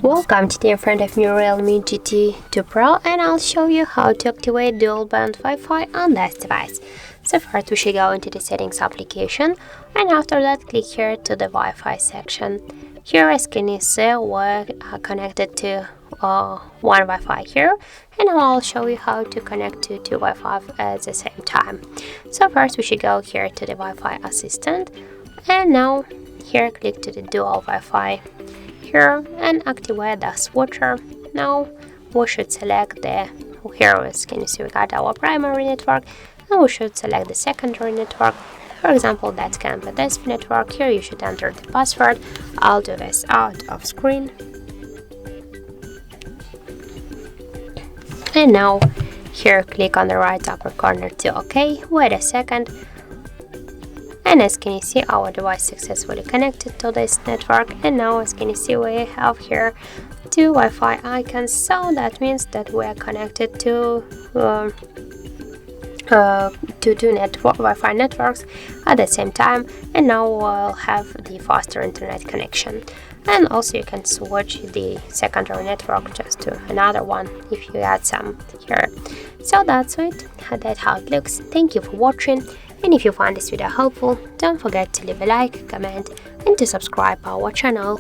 Welcome, today in front of me Realme GT 2 Pro, and I'll show you how to activate dual band Wi-Fi on this device. So first we should go into the settings application, and after that click here to the Wi-Fi section. Here, as can you see, we're connected to one Wi-Fi here, and I'll show you how to connect to two Wi-Fi at the same time. So first we should go here to the Wi-Fi assistant, and now here click to the dual Wi-Fi here and activate the switcher. Now we should select the here, as can you see, we got our primary network, and we should select the secondary network. For example, that can be this network. Here you should enter the password. I'll do this out of screen. And now here click on the right upper corner to OK. Wait a second. And as can you see, our device successfully connected to this network. And now, as can you see, we have here two Wi-Fi icons. So that means that we are connected to two Wi-Fi networks at the same time. And now we'll have the faster internet connection. And also you can switch the secondary network just to another one if you add some here. So that's it. That's how it looks. Thank you for watching. And if you found this video helpful, don't forget to leave a like, comment, and to subscribe our channel.